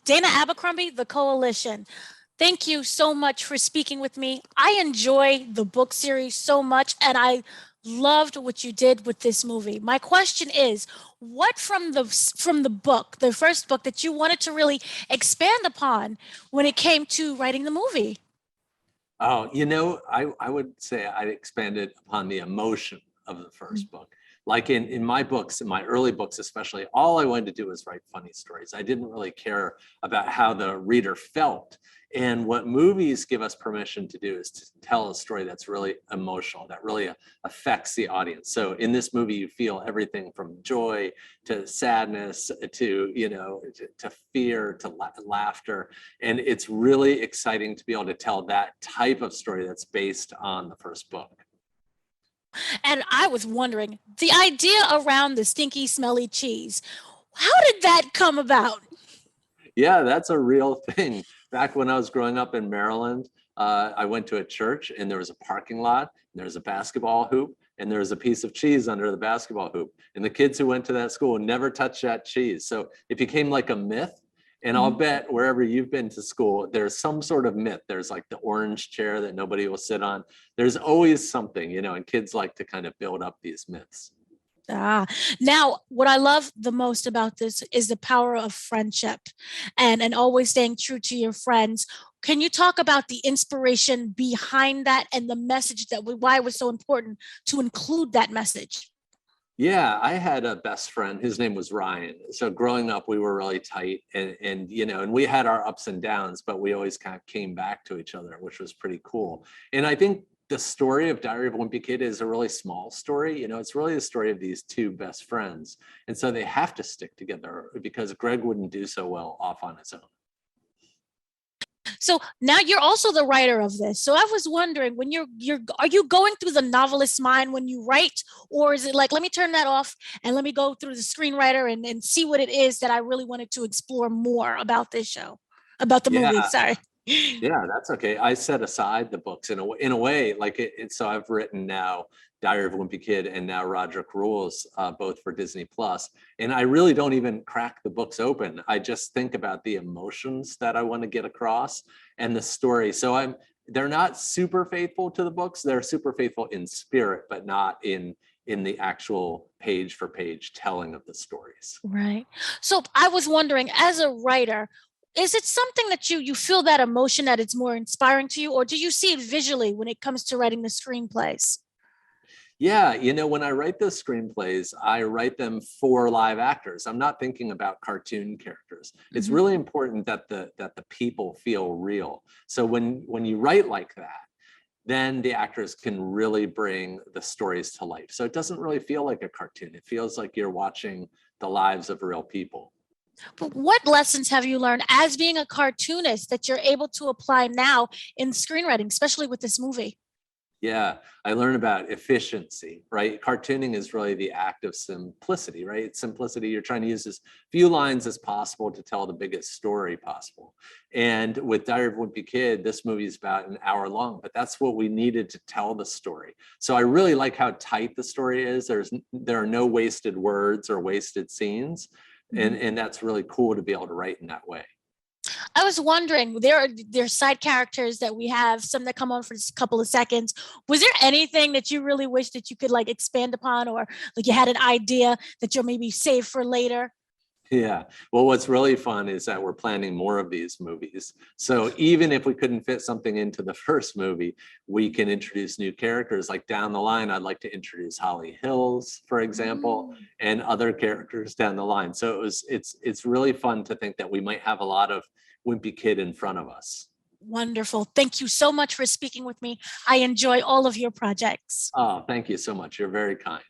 Dana Abercrombie, The Coalition. Thank you so much for speaking with me. I enjoy the book series so much, and I loved what you did with this movie. My question is, what from the book, the first book, that you wanted to really expand upon when it came to writing the movie? Oh, I would say I expanded upon the emotion of the first book. Like in my books, in my early books especially, all I wanted to do was write funny stories. I didn't really care about how the reader felt. And what movies give us permission to do is to tell a story that's really emotional, that really affects the audience. So in this movie, you feel everything from joy to sadness to fear to laughter. And it's really exciting to be able to tell that type of story that's based on the first book. And I was wondering, the idea around the stinky, smelly cheese, how did that come about? Yeah, that's a real thing. Back when I was growing up in Maryland, I went to a church and there was a parking lot, and there was a basketball hoop, and there was a piece of cheese under the basketball hoop. And the kids who went to that school never touched that cheese. So it became like a myth. And I'll bet wherever you've been to school, there's some sort of myth. There's like the orange chair that nobody will sit on. There's always something, and kids like to kind of build up these myths. Now, what I love the most about this is the power of friendship and always staying true to your friends. Can you talk about the inspiration behind that and the message why it was so important to include that message? Yeah, I had a best friend. His name was Ryan. So growing up, we were really tight, and we had our ups and downs, but we always kind of came back to each other, which was pretty cool. And I think the story of Diary of a Wimpy Kid is a really small story. It's really the story of these two best friends, and so they have to stick together because Greg wouldn't do so well off on his own. So now you're also the writer of this. So I was wondering, when are you going through the novelist's mind when you write, or is it like, let me turn that off and let me go through the screenwriter and see what it is that I really wanted to explore more about this show, about the movie? Sorry. Yeah, that's okay. I set aside the books in a way, like so I've written now Diary of a Wimpy Kid and now Roderick Rules, both for Disney Plus. And I really don't even crack the books open. I just think about the emotions that I want to get across and the story. So they're not super faithful to the books. They're super faithful in spirit, but not in the actual page for page telling of the stories. Right. So I was wondering, as a writer, is it something that you feel that emotion, that it's more inspiring to you, or do you see it visually when it comes to writing the screenplays? Yeah, when I write those screenplays, I write them for live actors. I'm not thinking about cartoon characters. It's really important that the people feel real. So when you write like that, then the actors can really bring the stories to life. So it doesn't really feel like a cartoon. It feels like you're watching the lives of real people. But what lessons have you learned as being a cartoonist that you're able to apply now in screenwriting, especially with this movie? Yeah, I learned about efficiency, right? Cartooning is really the act of simplicity, right? It's simplicity. You're trying to use as few lines as possible to tell the biggest story possible. And with Diary of a Wimpy Kid, this movie is about an hour long, but that's what we needed to tell the story. So I really like how tight the story is. There are no wasted words or wasted scenes. And that's really cool to be able to write in that way. I was wondering, there are side characters that we have, some that come on for just a couple of seconds. Was there anything that you really wish that you could like expand upon, or like you had an idea that you'll maybe save for later? Yeah. Well, what's really fun is that we're planning more of these movies. So even if we couldn't fit something into the first movie, we can introduce new characters. Like down the line, I'd like to introduce Holly Hills, for example, and other characters down the line. So it's really fun to think that we might have a lot of Wimpy Kid in front of us. Wonderful. Thank you so much for speaking with me. I enjoy all of your projects. Oh, thank you so much. You're very kind.